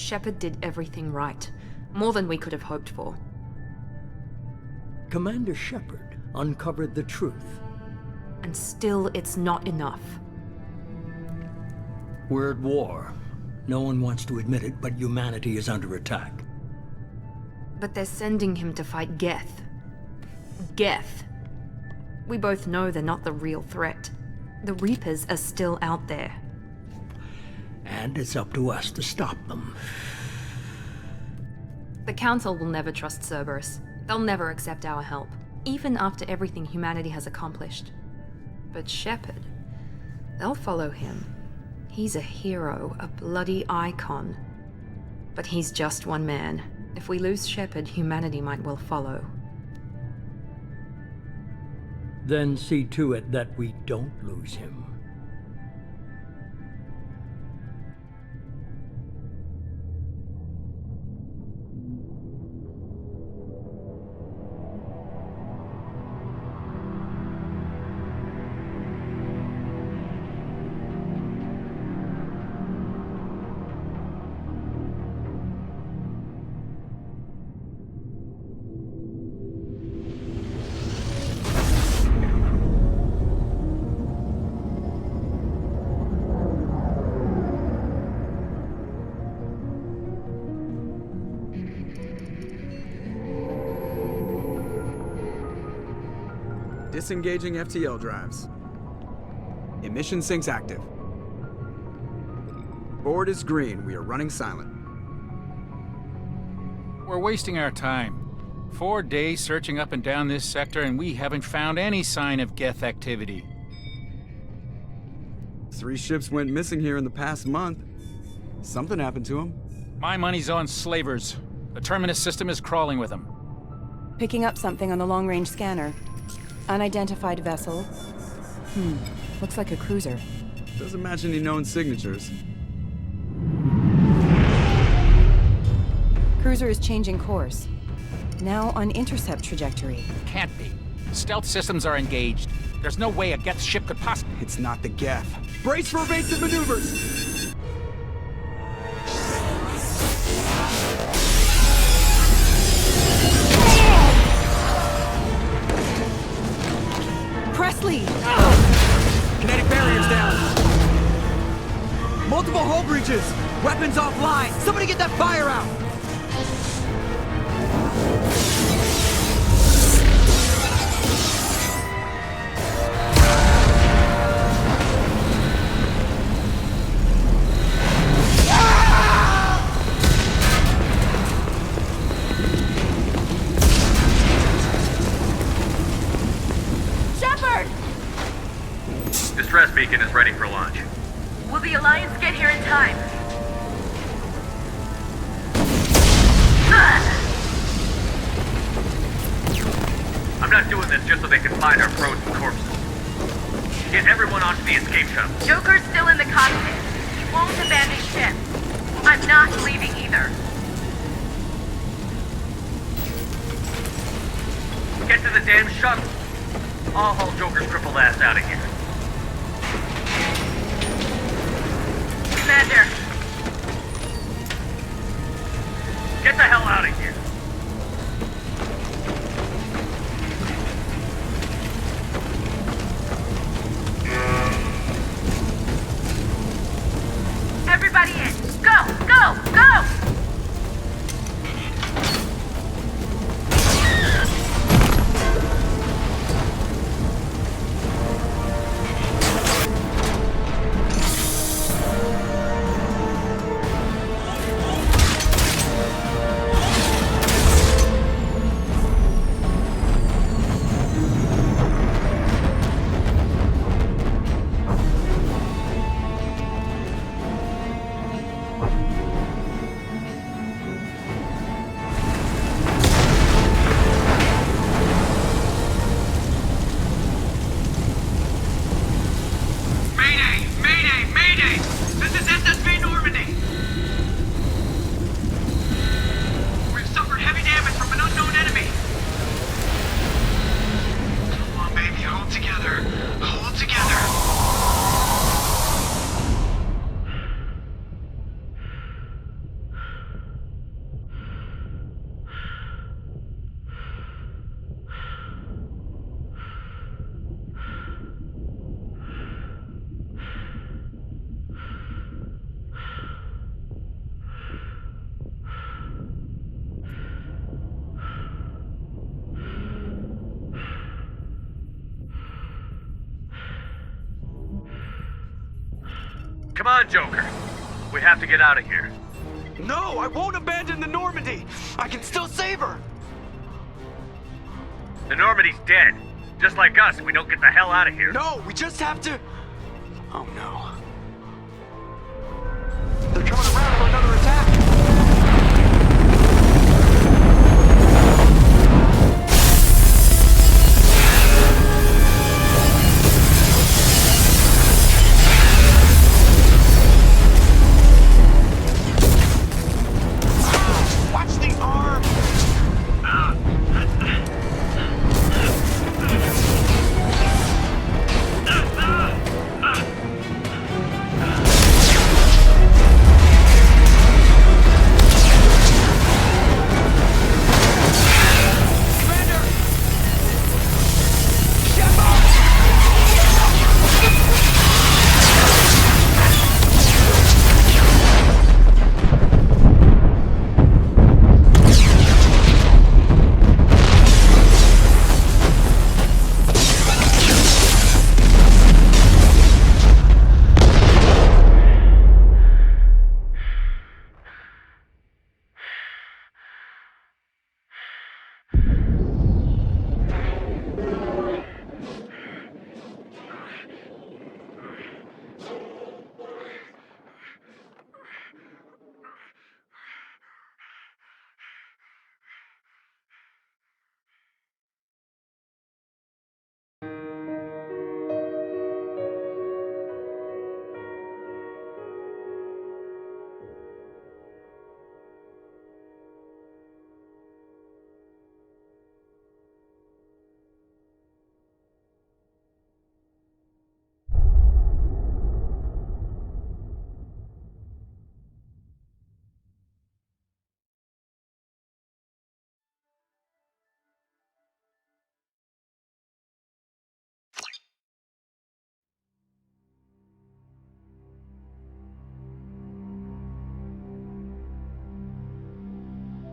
Shepard did everything right. More than we could have hoped for. Commander Shepard uncovered the truth. And still, it's not enough. We're at war. No one wants to admit it, but humanity is under attack. But they're sending him to fight Geth. Geth. We both know they're not the real threat. The Reapers are still out there. And it's up to us to stop them. The Council will never trust Cerberus. They'll never accept our help, even after everything humanity has accomplished. But Shepard, they'll follow him. He's a hero, a bloody icon. But he's just one man. If we lose Shepard, humanity might well follow. Then see to it that we don't lose him. Disengaging FTL drives. Emission sinks active. Board is green. We are running silent. We're wasting our time. 4 days searching up and down this sector, and we haven't found any sign of Geth activity. 3 ships went missing here in the past month. Something happened to them. My money's on slavers. The Terminus system is crawling with them. Picking up something on the long-range scanner. Unidentified vessel. Looks like a cruiser. Doesn't match any known signatures. Cruiser is changing course. Now on intercept trajectory. Can't be. Stealth systems are engaged. There's no way a Geth ship could possibly... It's not the Geth. Brace for evasive maneuvers! Presley! Kinetic barriers down! Multiple hull breaches! Weapons offline! Somebody get that fire out! Distress beacon is ready for launch. Will the Alliance get here in time? I'm not doing this just so they can find our frozen corpses. Get everyone onto the escape shuttle. Joker's still in the cockpit. He won't abandon ship. I'm not leaving either. Get to the damn shuttle. I'll haul Joker's crippled ass out of here. Commander. Get the hell out of here. Everybody in. Go! Go! Go! Come on, Joker. We have to get out of here. No, I won't abandon the Normandy! I can still save her! The Normandy's dead. Just like us if we don't get the hell out of here. No, we just have to... Oh no. They're coming around for another attack! Watch the arm!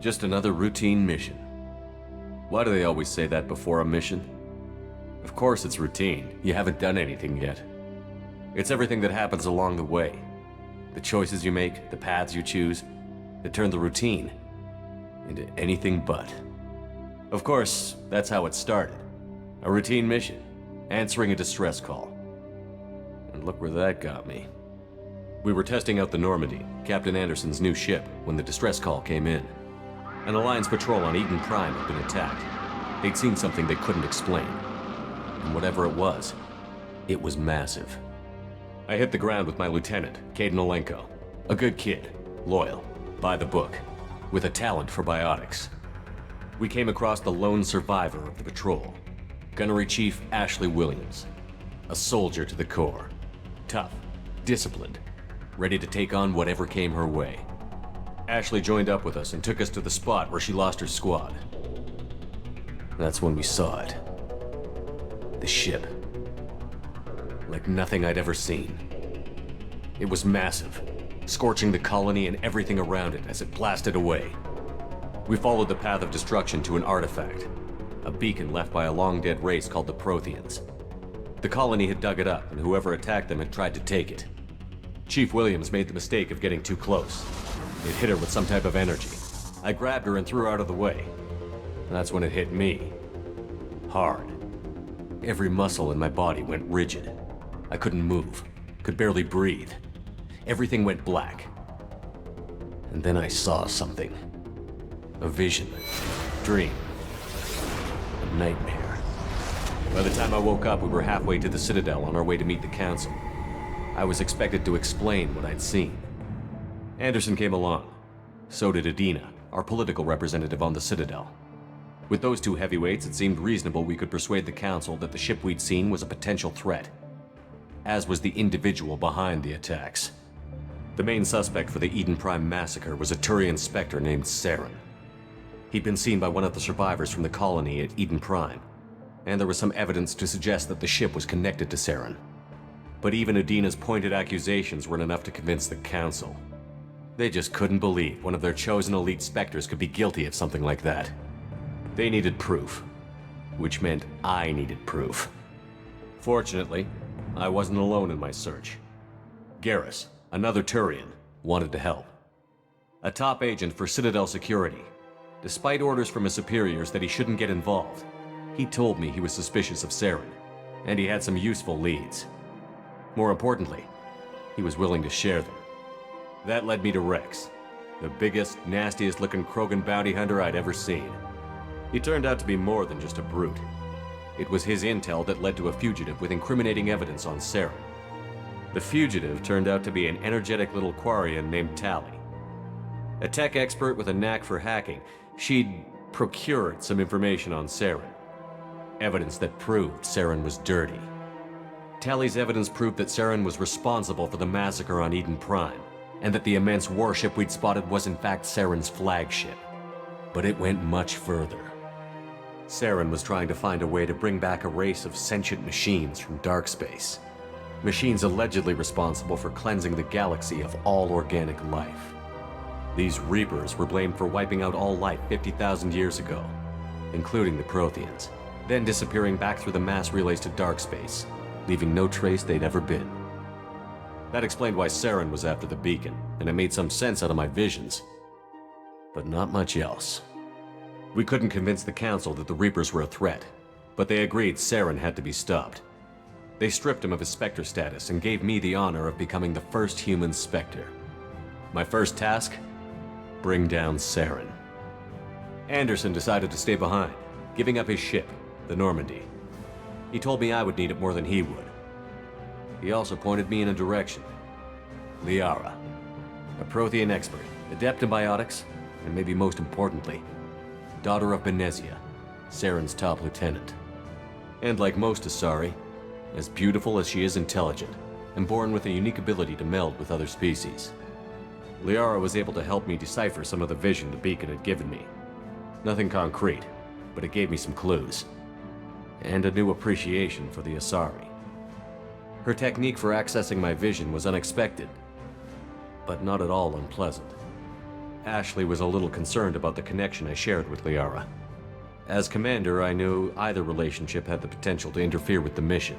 Just another routine mission. Why do they always say that before a mission? Of course it's routine. You haven't done anything yet. It's everything that happens along the way. The choices you make, the paths you choose, that turn the routine into anything but. Of course, that's how it started. A routine mission, answering a distress call. And look where that got me. We were testing out the Normandy, Captain Anderson's new ship, when the distress call came in. An Alliance patrol on Eden Prime had been attacked. They'd seen something they couldn't explain. And whatever it was massive. I hit the ground with my lieutenant, Caden Olenko. A good kid, loyal, by the book, with a talent for biotics. We came across the lone survivor of the patrol, Gunnery Chief Ashley Williams. A soldier to the core. Tough, disciplined, ready to take on whatever came her way. Ashley joined up with us and took us to the spot where she lost her squad. That's when we saw it. The ship. Like nothing I'd ever seen. It was massive, scorching the colony and everything around it as it blasted away. We followed the path of destruction to an artifact, a beacon left by a long-dead race called the Protheans. The colony had dug it up, and whoever attacked them had tried to take it. Chief Williams made the mistake of getting too close. It hit her with some type of energy. I grabbed her and threw her out of the way. And that's when it hit me. Hard. Every muscle in my body went rigid. I couldn't move, could barely breathe. Everything went black. And then I saw something. A vision. Dream. A nightmare. By the time I woke up, we were halfway to the Citadel on our way to meet the Council. I was expected to explain what I'd seen. Anderson came along. So did Adina, our political representative on the Citadel. With those two heavyweights, it seemed reasonable we could persuade the Council that the ship we'd seen was a potential threat, as was the individual behind the attacks. The main suspect for the Eden Prime massacre was a Turian Spectre named Saren. He'd been seen by one of the survivors from the colony at Eden Prime, and there was some evidence to suggest that the ship was connected to Saren. But even Adina's pointed accusations weren't enough to convince the Council. They just couldn't believe one of their chosen elite Spectres could be guilty of something like that. They needed proof, which meant I needed proof. Fortunately, I wasn't alone in my search. Garrus, another Turian, wanted to help. A top agent for Citadel Security. Despite orders from his superiors that he shouldn't get involved, he told me he was suspicious of Saren, and he had some useful leads. More importantly, he was willing to share them. That led me to Rex, the biggest, nastiest-looking Krogan bounty hunter I'd ever seen. He turned out to be more than just a brute. It was his intel that led to a fugitive with incriminating evidence on Saren. The fugitive turned out to be an energetic little Quarian named Tali. A tech expert with a knack for hacking, she'd procured some information on Saren. Evidence that proved Saren was dirty. Tali's evidence proved that Saren was responsible for the massacre on Eden Prime, and that the immense warship we'd spotted was in fact Saren's flagship. But it went much further. Saren was trying to find a way to bring back a race of sentient machines from dark space. Machines allegedly responsible for cleansing the galaxy of all organic life. These Reapers were blamed for wiping out all life 50,000 years ago, including the Protheans, then disappearing back through the mass relays to dark space, leaving no trace they'd ever been. That explained why Saren was after the beacon, and it made some sense out of my visions. But not much else. We couldn't convince the Council that the Reapers were a threat, but they agreed Saren had to be stopped. They stripped him of his Spectre status and gave me the honor of becoming the first human Spectre. My first task? Bring down Saren. Anderson decided to stay behind, giving up his ship, the Normandy. He told me I would need it more than he would. He also pointed me in a direction. Liara, a Prothean expert, adept in biotics, and maybe most importantly, daughter of Benezia, Saren's top lieutenant. And like most Asari, as beautiful as she is intelligent, and born with a unique ability to meld with other species. Liara was able to help me decipher some of the vision the beacon had given me. Nothing concrete, but it gave me some clues. And a new appreciation for the Asari. Her technique for accessing my vision was unexpected, but not at all unpleasant. Ashley was a little concerned about the connection I shared with Liara. As commander, I knew either relationship had the potential to interfere with the mission.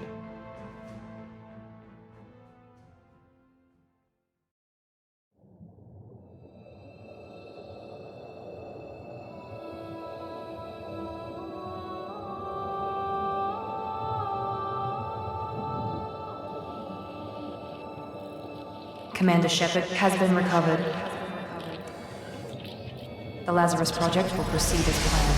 Commander Shepard has been recovered. The Lazarus Project will proceed as planned.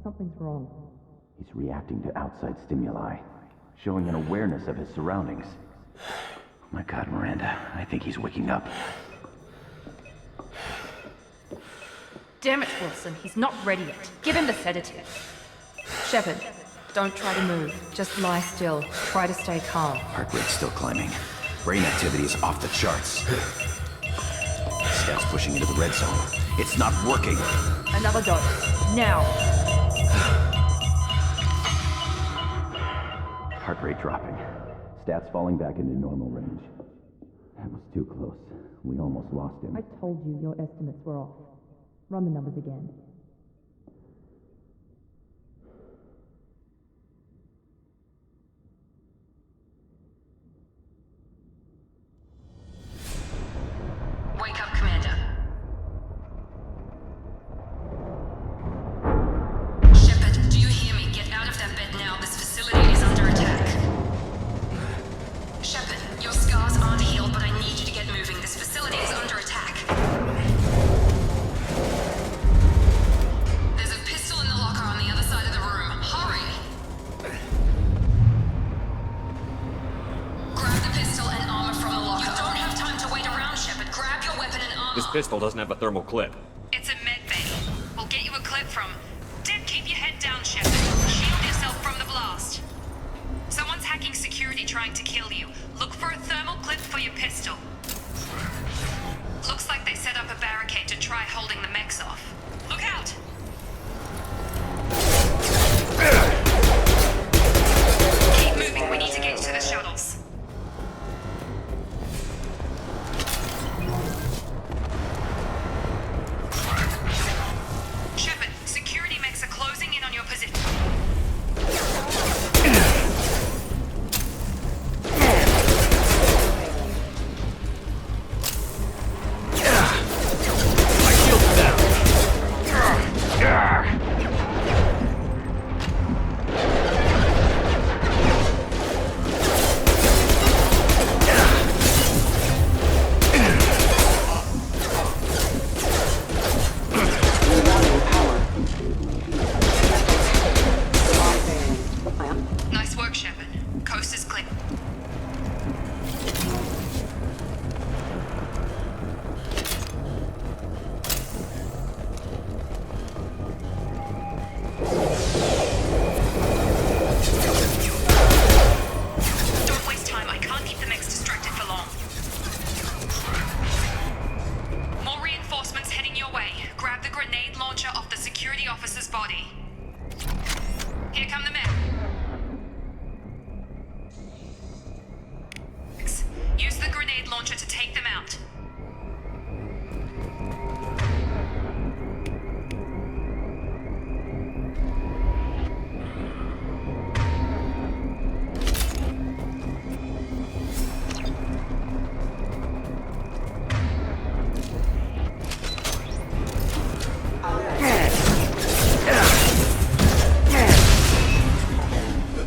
Something's wrong. He's reacting to outside stimuli, showing an awareness of his surroundings. Oh my God, Miranda, I think he's waking up. Damn it, Wilson, he's not ready yet. Give him the sedative. Shepard, don't try to move. Just lie still. Try to stay calm. Heart rate's still climbing. Brain activity is off the charts. Scout's pushing into the red zone. It's not working. Another dose. Now. Heart rate dropping. Stats falling back into normal range. That was too close. We almost lost him. I told you your estimates were off. Run the numbers again. Wake up, Commander. Shepard, do you hear me? Get out of that bed now. This facility is under attack. Shepard, your scars aren't healed, but I need you to get moving. This facility is under attack. There's a pistol in the locker on the other side of the room. Hurry! Grab the pistol and armor from the locker. You don't have time to wait around, Shepard. Grab your weapon and armor. This pistol doesn't have a thermal clip. It's a med bay. We'll get you a clip from... Dip, keep your head down, Shepard. Shield yourself from the blast. Someone's hacking security trying to kill you. Look for a thermal clip for your pistol. Looks like they set up a barricade to try holding the mechs off. Look out! Keep moving, we need to get to the shuttles. Shepard, security mechs are closing in on your position. My shield's down. Nice work, Shepard. Coast is clear. Don't waste time. I can't keep the mechs distracted for long. More reinforcements heading your way. Grab the grenade launcher off the security officer's body. Here come the men. Use the grenade launcher to take them out.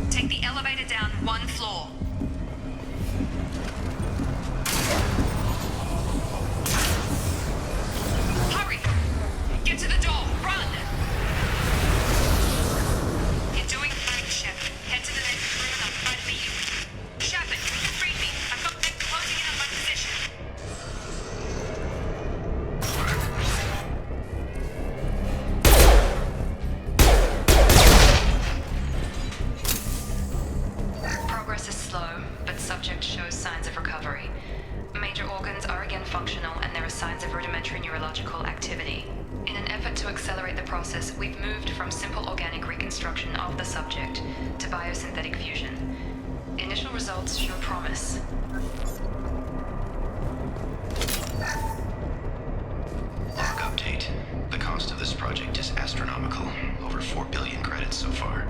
Take the elevator down one floor. Hurry! Get to the door! Run! You're doing fine, Shepard. Head to the next room and I'll try to meet you. Shepard, read me. I've got them closing in on my position. Progress is slow, but subject shows signs of recovery. Major organs are again functional, and there are signs of rudimentary neurological activity. In an effort to accelerate the process, we've moved from simple organic reconstruction of the subject to biosynthetic fusion. Initial results show promise. Log update. The cost of this project is astronomical. Over 4 billion credits so far.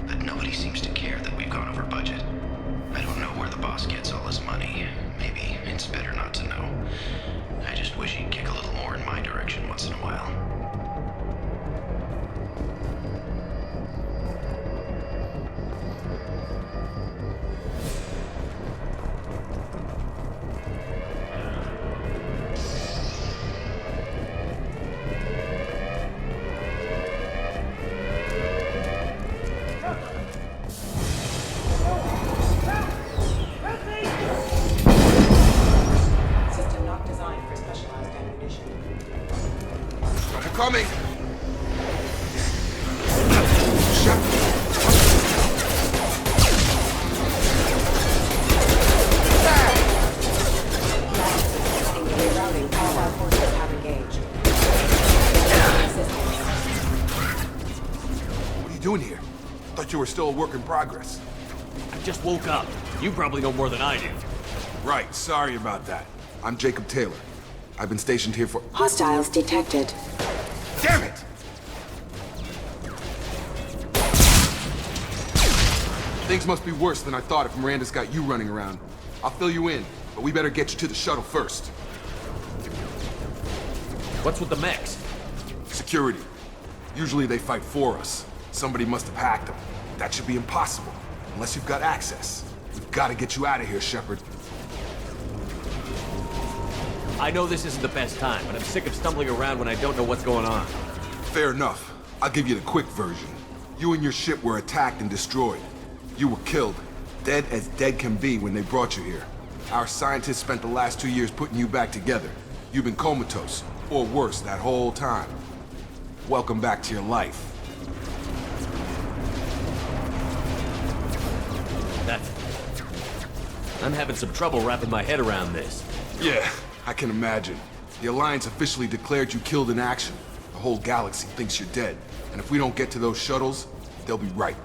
But nobody seems to care that we've gone over budget. I don't know where the boss gets all his money. Maybe it's better not to know. I just wish he'd kick a little more in my direction once in a while. System not designed for specialized ammunition. Coming! Rerouting. All our forces have engaged. What are you doing here? Thought you were still a work in progress. I just woke up. You probably know more than I do. Right, sorry about that. I'm Jacob Taylor. I've been stationed here for— Hostiles detected. Damn it! Things must be worse than I thought if Miranda's got you running around. I'll fill you in, but we better get you to the shuttle first. What's with the mechs? Security. Usually they fight for us. Somebody must have hacked them. That should be impossible, unless you've got access. We've got to get you out of here, Shepard. I know this isn't the best time, but I'm sick of stumbling around when I don't know what's going on. Fair enough. I'll give you the quick version. You and your ship were attacked and destroyed. You were killed, dead as dead can be when they brought you here. Our scientists spent the last 2 years putting you back together. You've been comatose, or worse, that whole time. Welcome back to your life. I'm having some trouble wrapping my head around this. Yeah, I can imagine. The Alliance officially declared you killed in action. The whole galaxy thinks you're dead. And if we don't get to those shuttles, they'll be right.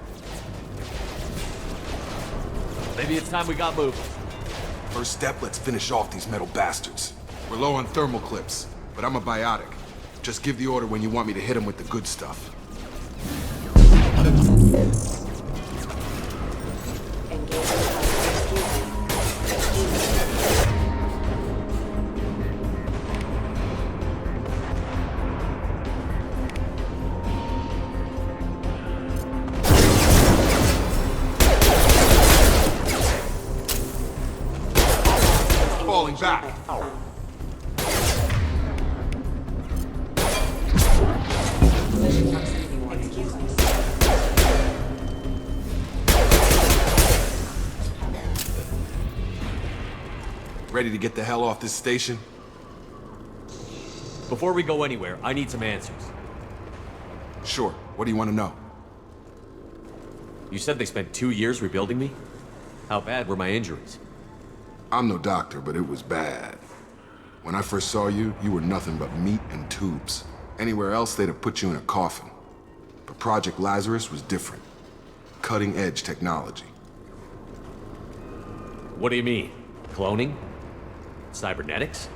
Maybe it's time we got moving. First step, let's finish off these metal bastards. We're low on thermal clips, but I'm a biotic. Just give the order when you want me to hit them with the good stuff. Falling back. Ready to get the hell off this station? Before we go anywhere, I need some answers. Sure. What do you want to know? You said they spent 2 years rebuilding me? How bad were my injuries? I'm no doctor, but it was bad. When I first saw you, you were nothing but meat and tubes. Anywhere else, they'd have put you in a coffin. But Project Lazarus was different. Cutting-edge technology. What do you mean? Cloning? Cybernetics?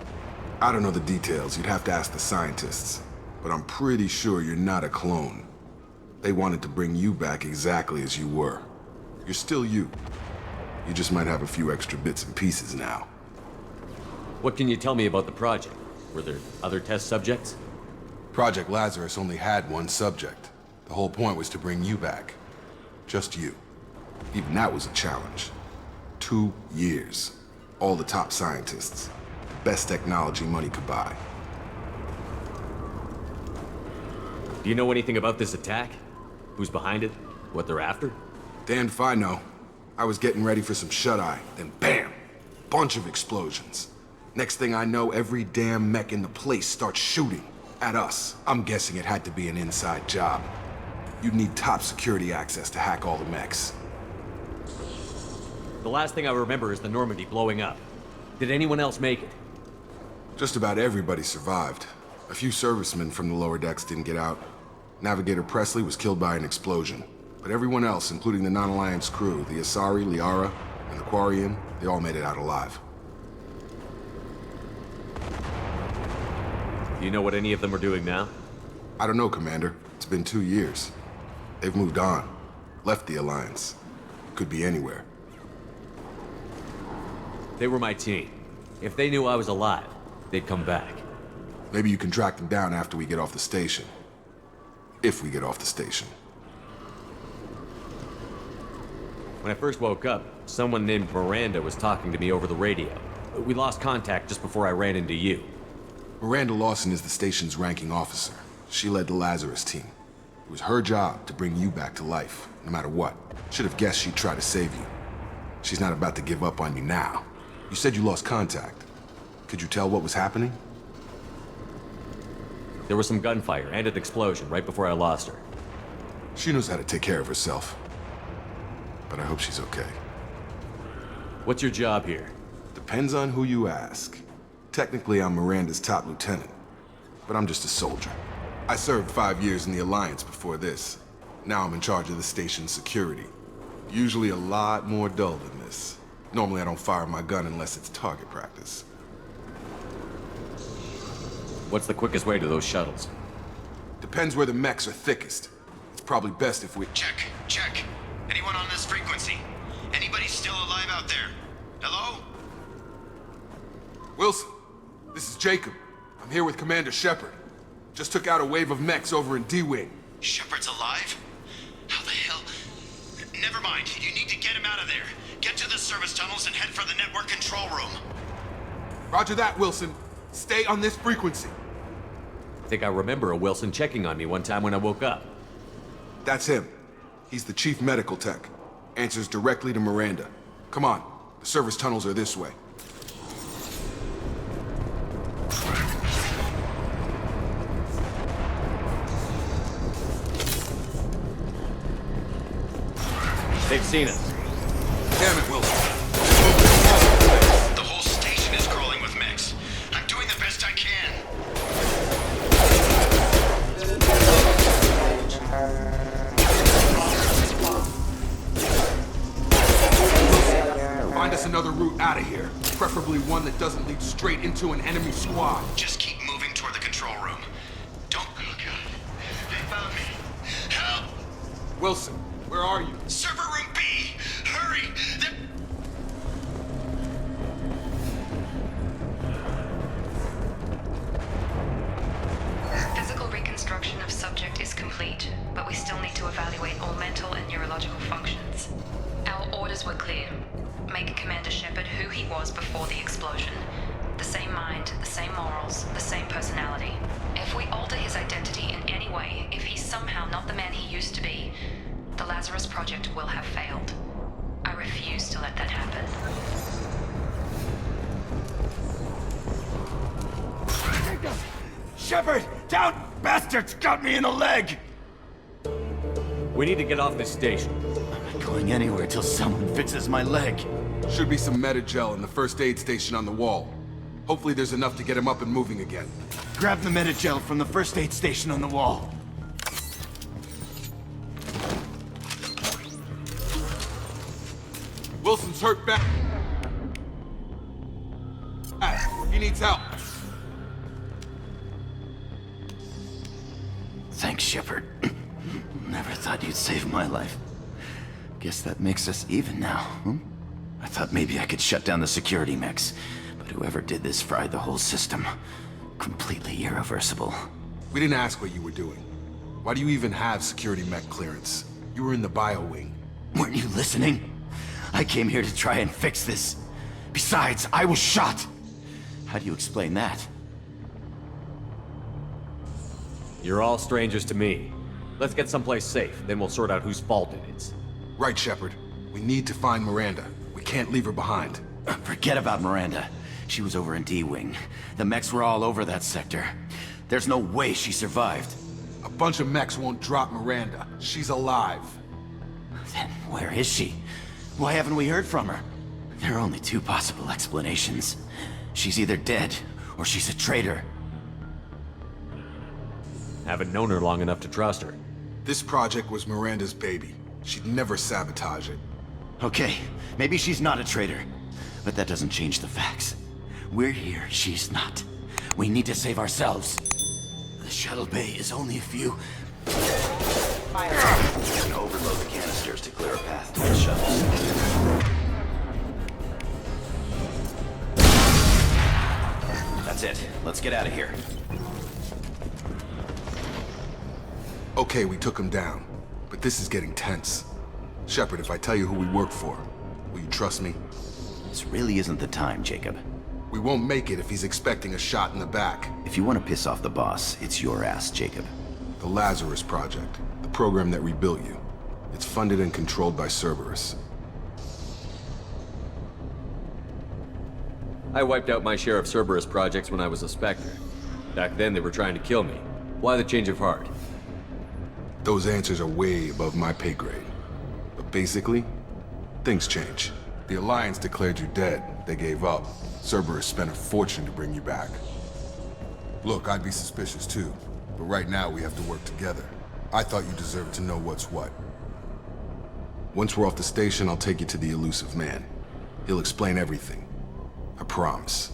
I don't know the details. You'd have to ask the scientists. But I'm pretty sure you're not a clone. They wanted to bring you back exactly as you were. You're still you. You just might have a few extra bits and pieces now. What can you tell me about the project? Were there other test subjects? Project Lazarus only had one subject. The whole point was to bring you back. Just you. Even that was a challenge. 2 years. All the top scientists. Best technology money could buy. Do you know anything about this attack? Who's behind it? What they're after? Damned if I know. I was getting ready for some shut-eye, then bam! Bunch of explosions. Next thing I know, every damn mech in the place starts shooting at us. I'm guessing it had to be an inside job. You'd need top security access to hack all the mechs. The last thing I remember is the Normandy blowing up. Did anyone else make it? Just about everybody survived. A few servicemen from the lower decks didn't get out. Navigator Presley was killed by an explosion. But everyone else, including the non-Alliance crew, the Asari, Liara, and the Quarian, they all made it out alive. Do you know what any of them are doing now? I don't know, Commander. It's been 2 years. They've moved on. Left the Alliance. Could be anywhere. They were my team. If they knew I was alive, they'd come back. Maybe you can track them down after we get off the station. If we get off the station. When I first woke up, someone named Miranda was talking to me over the radio. We lost contact just before I ran into you. Miranda Lawson is the station's ranking officer. She led the Lazarus team. It was her job to bring you back to life, no matter what. Should have guessed she'd try to save you. She's not about to give up on you now. You said you lost contact. Could you tell what was happening? There was some gunfire and an explosion right before I lost her. She knows how to take care of herself. But I hope she's okay. What's your job here? Depends on who you ask. Technically, I'm Miranda's top lieutenant. But I'm just a soldier. I served 5 years in the Alliance before this. Now I'm in charge of the station's security. Usually a lot more dull than this. Normally I don't fire my gun unless it's target practice. What's the quickest way to those shuttles? Depends where the mechs are thickest. It's probably best if we... Check. Anyone on this frequency? Anybody still alive out there? Hello? Wilson, this is Jacob. I'm here with Commander Shepard. Just took out a wave of mechs over in D-Wing. Shepard's alive? How the hell? Never mind. You need to get him out of there. Get to the service tunnels and head for the network control room. Roger that, Wilson. Stay on this frequency. I think I remember a Wilson checking on me one time when I woke up. That's him. He's the chief medical tech. Answers directly to Miranda. Come on. The service tunnels are this way. They've seen us. Damn it, Wilson. The whole station is crawling with mechs. I'm doing the best I can. Find us another route out of here. Preferably one that doesn't lead straight into an enemy squad. Just keep moving toward the control room. Don't... Oh, God. They found me. Help! Wilson, where are you? Server room B! Hurry! Physical reconstruction of subject is complete, but we still need to evaluate all mental and neurological functions. Our orders were clear. Make Commander Shepard who he was before the explosion. The same mind, the same morals, the same personality. If we alter his identity in any way, if he's somehow not the man he used to be, the Lazarus Project will have failed. I refuse to let that happen. Shepard! Down! Bastards got me in the leg! We need to get off this station. I'm not going anywhere till someone fixes my leg. Should be some Metagel in the first aid station on the wall. Hopefully there's enough to get him up and moving again. Grab the Metagel from the first aid station on the wall. Wilson's hurt back. He needs help. Thanks, Shepard. Never thought you'd save my life. Guess that makes us even now, hmm? I thought maybe I could shut down the security mechs, but whoever did this fried the whole system. Completely irreversible. We didn't ask what you were doing. Why do you even have security mech clearance? You were in the bio wing. Weren't you listening? I came here to try and fix this. Besides, I was shot. How do you explain that? You're all strangers to me. Let's get someplace safe, then we'll sort out whose fault it is. Right, Shepard. We need to find Miranda. We can't leave her behind. Forget about Miranda. She was over in D-Wing. The mechs were all over that sector. There's no way she survived. A bunch of mechs won't drop Miranda. She's alive. Then where is she? Why haven't we heard from her? There are only two possible explanations. She's either dead, or she's a traitor. Haven't known her long enough to trust her. This project was Miranda's baby. She'd never sabotage it. Okay, maybe she's not a traitor. But that doesn't change the facts. We're here, she's not. We need to save ourselves. The shuttle bay is only a few... We're gonna overload the canisters to clear a path to the shuttles. That's it. Let's get out of here. Okay, we took him down. But this is getting tense. Shepard, if I tell you who we work for, will you trust me? This really isn't the time, Jacob. We won't make it if he's expecting a shot in the back. If you want to piss off the boss, it's your ass, Jacob. The Lazarus Project, the program that rebuilt you. It's funded and controlled by Cerberus. I wiped out my share of Cerberus projects when I was a Spectre. Back then they were trying to kill me. Why the change of heart? Those answers are way above my pay grade. But basically, things change. The Alliance declared you dead. They gave up. Cerberus spent a fortune to bring you back. Look, I'd be suspicious too. But right now we have to work together. I thought you deserved to know what's what. Once we're off the station, I'll take you to the Illusive Man. He'll explain everything. I promise.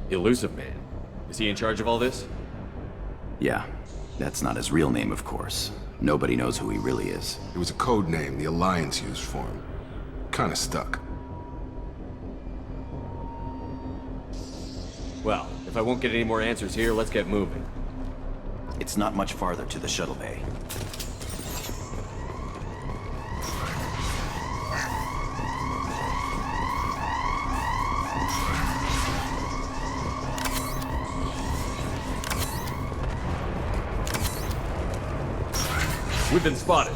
Illusive Man? Is he in charge of all this? Yeah. That's not his real name, of course. Nobody knows who he really is. It was a code name the Alliance used for him. Kinda stuck. Well, if I won't get any more answers here, let's get moving. It's not much farther to the shuttle bay. We've been spotted.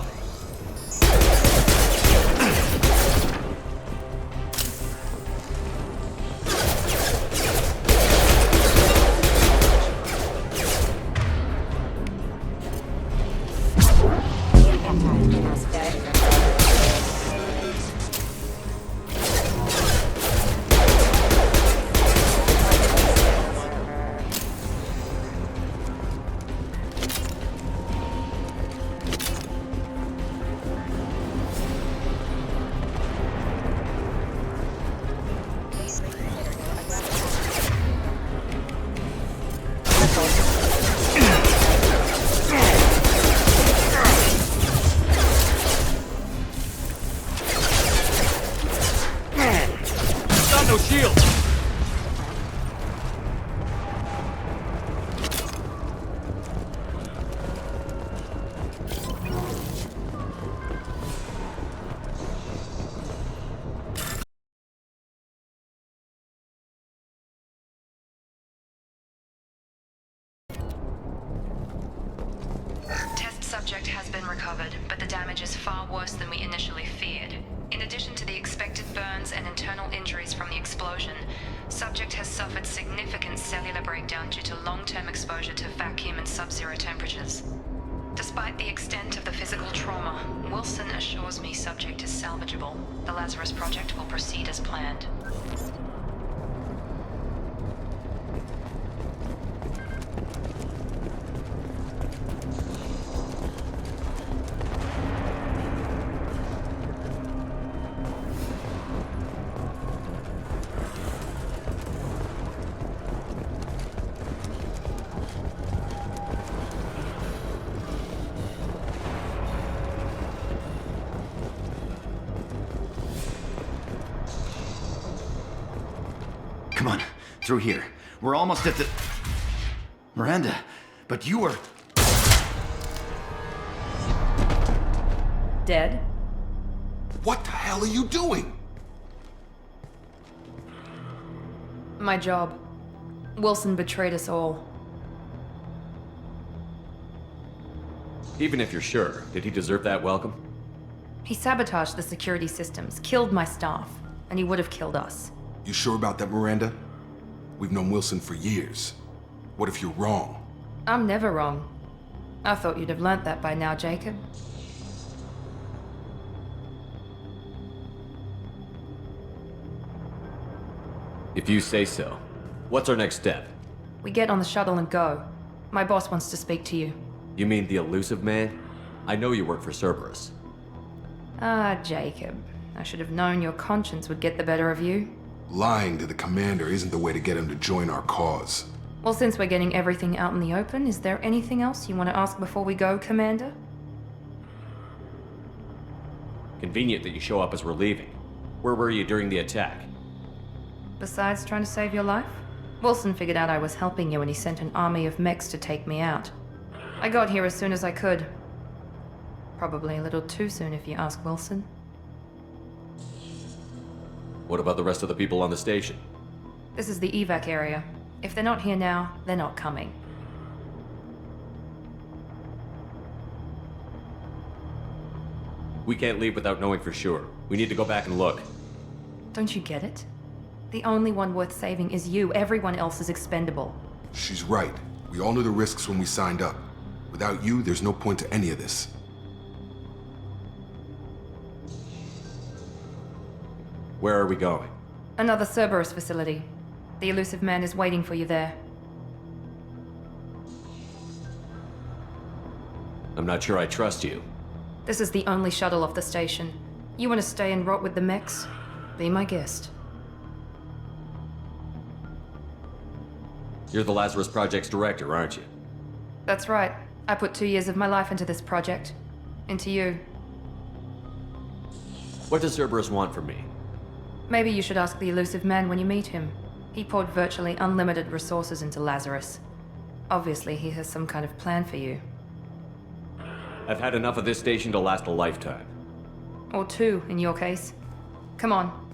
No shield! Test subject has been recovered, but the damage is far worse than we initially feared. In addition to the expected burns and internal injuries from the explosion, subject has suffered significant cellular breakdown due to long-term exposure to vacuum and sub-zero temperatures. Despite the extent of the physical trauma, Wilson assures me subject is salvageable. The Lazarus Project will proceed as planned. Come on, through here. We're almost at the... Miranda, but you were... Dead? What the hell are you doing? My job. Wilson betrayed us all. Even if you're sure, did he deserve that welcome? He sabotaged the security systems, killed my staff, and he would have killed us. You sure about that, Miranda? We've known Wilson for years. What if you're wrong? I'm never wrong. I thought you'd have learnt that by now, Jacob. If you say so. What's our next step? We get on the shuttle and go. My boss wants to speak to you. You mean the Illusive Man? I know you work for Cerberus. Ah, Jacob. I should have known your conscience would get the better of you. Lying to the commander isn't the way to get him to join our cause. Well, since we're getting everything out in the open, is there anything else you want to ask before we go, Commander? Convenient that you show up as we're leaving. Where were you during the attack? Besides trying to save your life? Wilson figured out I was helping you and he sent an army of mechs to take me out. I got here as soon as I could. Probably a little too soon if you ask Wilson. What about the rest of the people on the station? This is the evac area. If they're not here now, they're not coming. We can't leave without knowing for sure. We need to go back and look. Don't you get it? The only one worth saving is you. Everyone else is expendable. She's right. We all knew the risks when we signed up. Without you, there's no point to any of this. Where are we going? Another Cerberus facility. The Illusive Man is waiting for you there. I'm not sure I trust you. This is the only shuttle off the station. You want to stay and rot with the mechs? Be my guest. You're the Lazarus Project's director, aren't you? That's right. I put 2 years of my life into this project. Into you. What does Cerberus want from me? Maybe you should ask the Illusive Man when you meet him. He poured virtually unlimited resources into Lazarus. Obviously, he has some kind of plan for you. I've had enough of this station to last a lifetime. Or 2, in your case. Come on.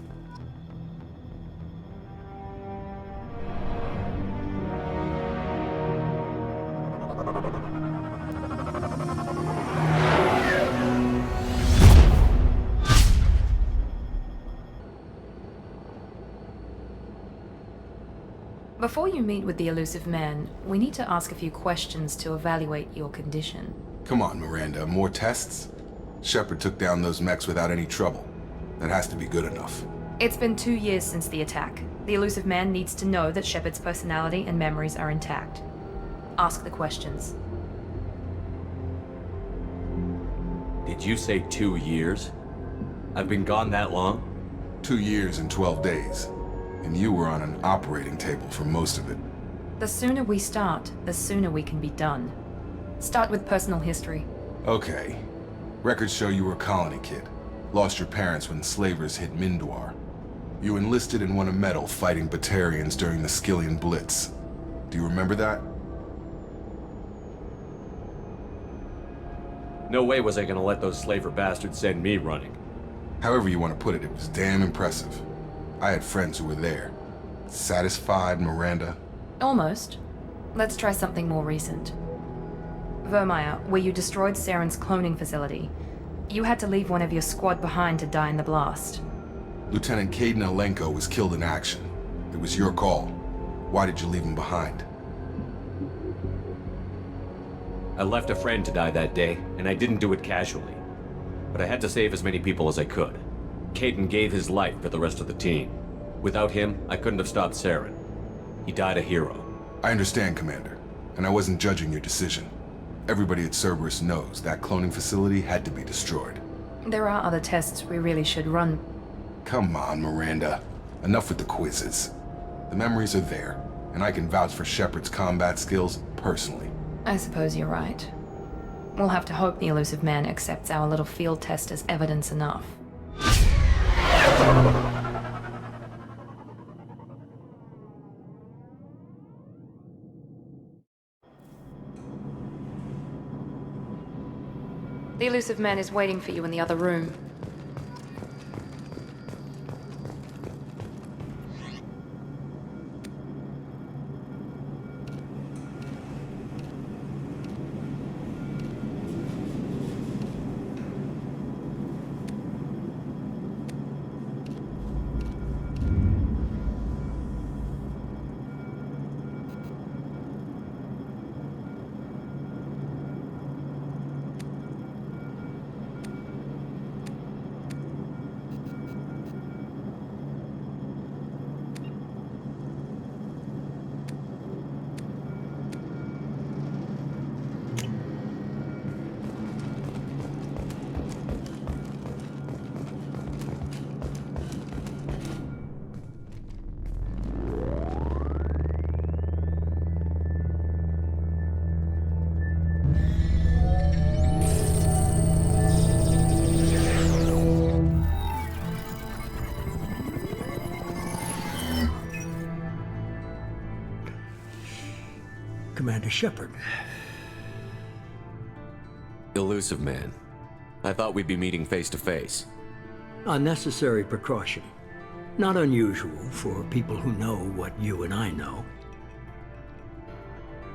Before you meet with the Illusive Man, we need to ask a few questions to evaluate your condition. Come on, Miranda, more tests? Shepard took down those mechs without any trouble. That has to be good enough. It's been 2 years since the attack. The Illusive Man needs to know that Shepard's personality and memories are intact. Ask the questions. Did you say 2 years? I've been gone that long? 2 years and 12 days. And you were on an operating table for most of it. The sooner we start, the sooner we can be done. Start with personal history. Okay. Records show you were a colony kid. Lost your parents when slavers hit Mindwar. You enlisted and won a medal fighting Batarians during the Skillian Blitz. Do you remember that? No way was I gonna let those slaver bastards send me running. However you want to put it, it was damn impressive. I had friends who were there. Satisfied, Miranda? Almost. Let's try something more recent. Vermeer, where you destroyed Saren's cloning facility. You had to leave one of your squad behind to die in the blast. Lieutenant Caden Alenko was killed in action. It was your call. Why did you leave him behind? I left a friend to die that day, and I didn't do it casually. But I had to save as many people as I could. Caden gave his life for the rest of the team. Without him, I couldn't have stopped Saren. He died a hero. I understand, Commander, and I wasn't judging your decision. Everybody at Cerberus knows that cloning facility had to be destroyed. There are other tests we really should run. Come on, Miranda. Enough with the quizzes. The memories are there, and I can vouch for Shepard's combat skills personally. I suppose you're right. We'll have to hope the Illusive Man accepts our little field test as evidence enough. The Illusive Man is waiting for you in the other room. Commander Shepard. Illusive Man. I thought we'd be meeting face to face. A necessary precaution. Not unusual for people who know what you and I know.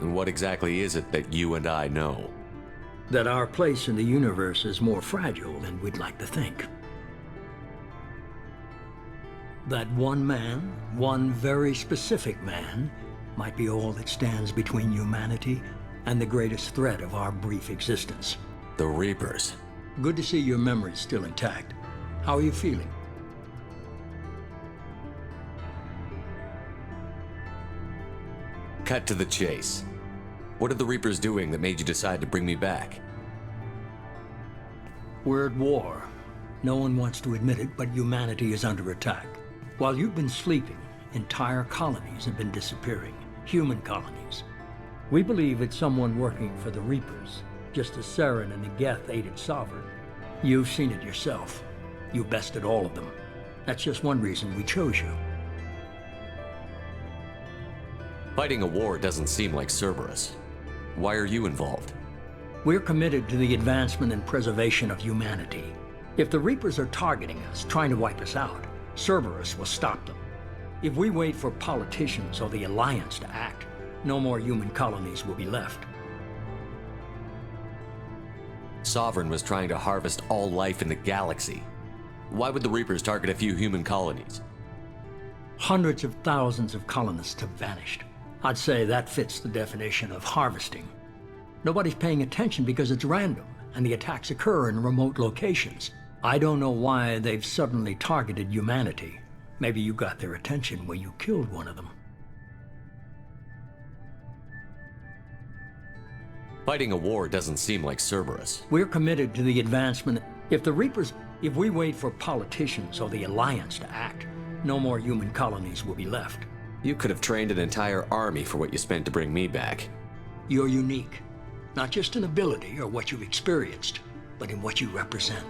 And what exactly is it that you and I know? That our place in the universe is more fragile than we'd like to think. That one man, one very specific man, might be all that stands between humanity and the greatest threat of our brief existence. The Reapers. Good to see your memory's still intact. How are you feeling? Cut to the chase. What are the Reapers doing that made you decide to bring me back? We're at war. No one wants to admit it, but humanity is under attack. While you've been sleeping, entire colonies have been disappearing. Human colonies. We believe it's someone working for the Reapers, just as Saren and the Geth aided Sovereign. You've seen it yourself. You bested all of them. That's just one reason we chose you. Fighting a war doesn't seem like Cerberus. Why are you involved? We're committed to the advancement and preservation of humanity. If the Reapers are targeting us, trying to wipe us out, Cerberus will stop them. If we wait for politicians or the Alliance to act, no more human colonies will be left. Sovereign was trying to harvest all life in the galaxy. Why would the Reapers target a few human colonies? Hundreds of thousands of colonists have vanished. I'd say that fits the definition of harvesting. Nobody's paying attention because it's random, and the attacks occur in remote locations. I don't know why they've suddenly targeted humanity. Maybe you got their attention when you killed one of them. Fighting a war doesn't seem like Cerberus. We're committed to the advancement. If we wait for politicians or the Alliance to act, no more human colonies will be left. You could have trained an entire army for what you spent to bring me back. You're unique. Not just in ability or what you've experienced, but in what you represent.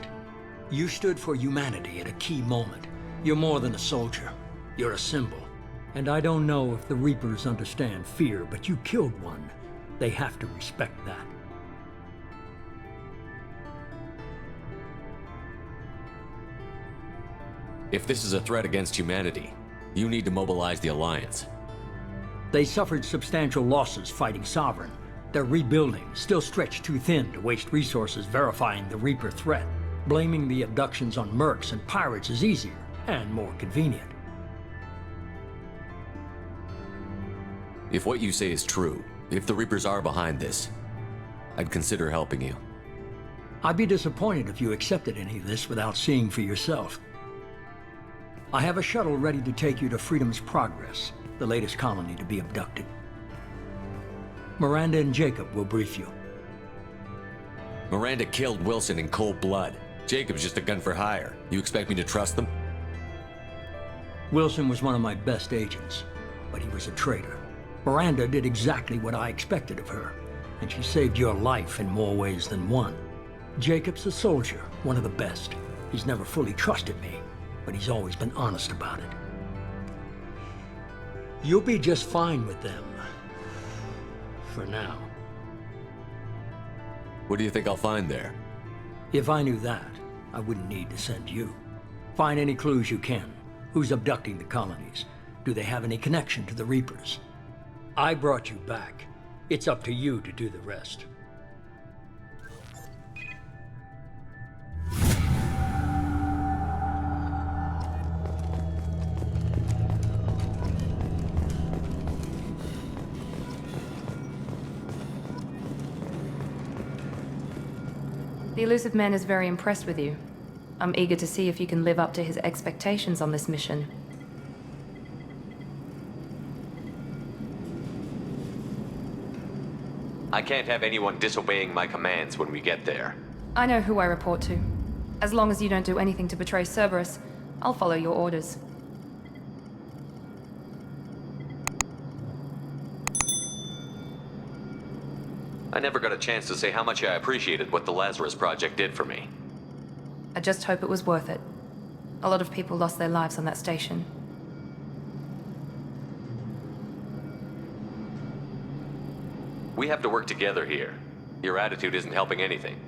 You stood for humanity at a key moment. You're more than a soldier. You're a symbol. And I don't know if the Reapers understand fear, but you killed one. They have to respect that. If this is a threat against humanity, you need to mobilize the Alliance. They suffered substantial losses fighting Sovereign. They're rebuilding, still stretched too thin to waste resources verifying the Reaper threat. Blaming the abductions on mercs and pirates is easier and more convenient. If what you say is true, if the Reapers are behind this, I'd consider helping you. I'd be disappointed if you accepted any of this without seeing for yourself. I have a shuttle ready to take you to Freedom's Progress, the latest colony to be abducted. Miranda and Jacob will brief you. Miranda killed Wilson in cold blood. Jacob's just a gun for hire. You expect me to trust them? Wilson was one of my best agents, but he was a traitor. Miranda did exactly what I expected of her, and she saved your life in more ways than one. Jacob's a soldier, one of the best. He's never fully trusted me, but he's always been honest about it. You'll be just fine with them. For now. What do you think I'll find there? If I knew that, I wouldn't need to send you. Find any clues you can. Who's abducting the colonies? Do they have any connection to the Reapers? I brought you back. It's up to you to do the rest. The Illusive Man is very impressed with you. I'm eager to see if you can live up to his expectations on this mission. I can't have anyone disobeying my commands when we get there. I know who I report to. As long as you don't do anything to betray Cerberus, I'll follow your orders. I never got a chance to say how much I appreciated what the Lazarus Project did for me. I just hope it was worth it. A lot of people lost their lives on that station. We have to work together here. Your attitude isn't helping anything.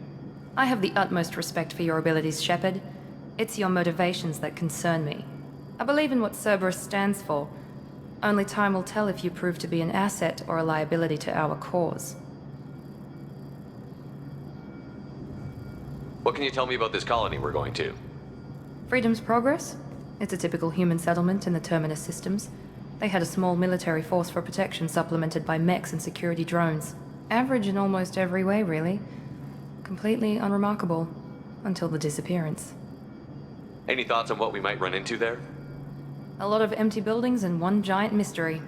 I have the utmost respect for your abilities, Shepard. It's your motivations that concern me. I believe in what Cerberus stands for. Only time will tell if you prove to be an asset or a liability to our cause. What can you tell me about this colony we're going to? Freedom's Progress? It's a typical human settlement in the Terminus systems. They had a small military force for protection supplemented by mechs and security drones. Average in almost every way, really. Completely unremarkable. Until the disappearance. Any thoughts on what we might run into there? A lot of empty buildings and one giant mystery.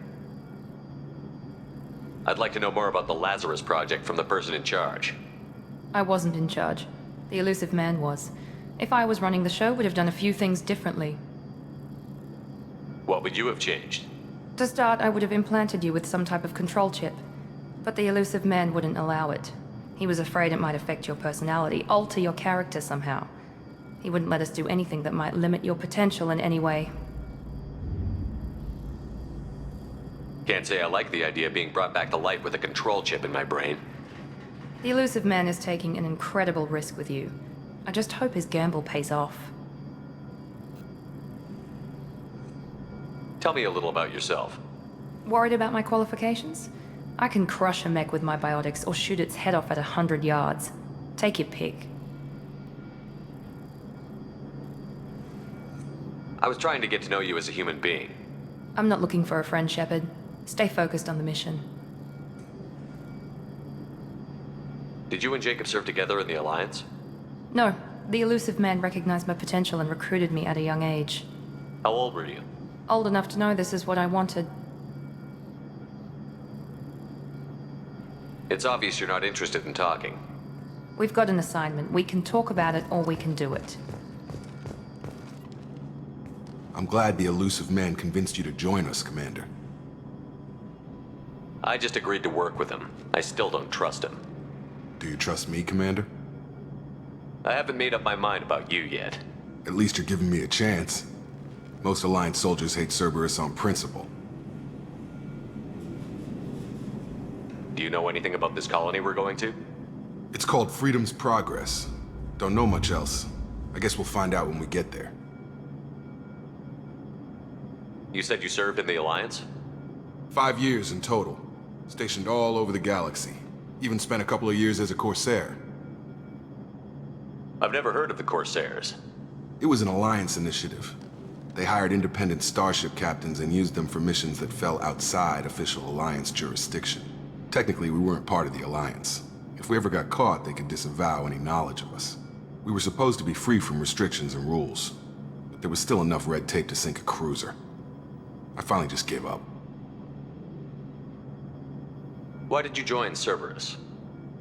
I'd like to know more about the Lazarus Project from the person in charge. I wasn't in charge. The Illusive Man was. If I was running the show, would have done a few things differently. What would you have changed? To start, I would have implanted you with some type of control chip. But the Illusive Man wouldn't allow it. He was afraid it might affect your personality, alter your character somehow. He wouldn't let us do anything that might limit your potential in any way. Can't say I like the idea of being brought back to life with a control chip in my brain. The Illusive Man is taking an incredible risk with you. I just hope his gamble pays off. Tell me a little about yourself. Worried about my qualifications? I can crush a mech with my biotics or shoot its head off at 100 yards. Take your pick. I was trying to get to know you as a human being. I'm not looking for a friend, Shepard. Stay focused on the mission. Did you and Jacob serve together in the Alliance? No, the Illusive Man recognized my potential and recruited me at a young age. How old were you? Old enough to know this is what I wanted. It's obvious you're not interested in talking. We've got an assignment. We can talk about it or we can do it. I'm glad the Illusive Man convinced you to join us, Commander. I just agreed to work with him. I still don't trust him. Do you trust me, Commander? I haven't made up my mind about you yet. At least you're giving me a chance. Most Alliance soldiers hate Cerberus on principle. Do you know anything about this colony we're going to? It's called Freedom's Progress. Don't know much else. I guess we'll find out when we get there. You said you served in the Alliance? 5 years in total. Stationed all over the galaxy. Even spent a couple of years as a Corsair. I've never heard of the Corsairs. It was an Alliance initiative. They hired independent starship captains and used them for missions that fell outside official Alliance jurisdiction. Technically, we weren't part of the Alliance. If we ever got caught, they could disavow any knowledge of us. We were supposed to be free from restrictions and rules, but there was still enough red tape to sink a cruiser. I finally just gave up. Why did you join Cerberus?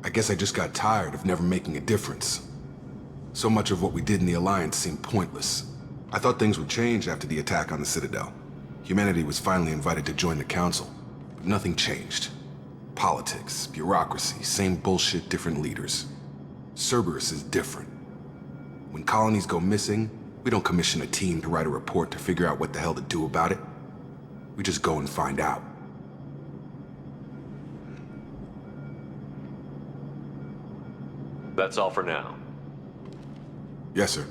I guess I just got tired of never making a difference. So much of what we did in the Alliance seemed pointless. I thought things would change after the attack on the Citadel. Humanity was finally invited to join the Council, but nothing changed. Politics, bureaucracy, same bullshit, different leaders. Cerberus is different. When colonies go missing, we don't commission a team to write a report to figure out what the hell to do about it. We just go and find out. That's all for now. Yes, sir.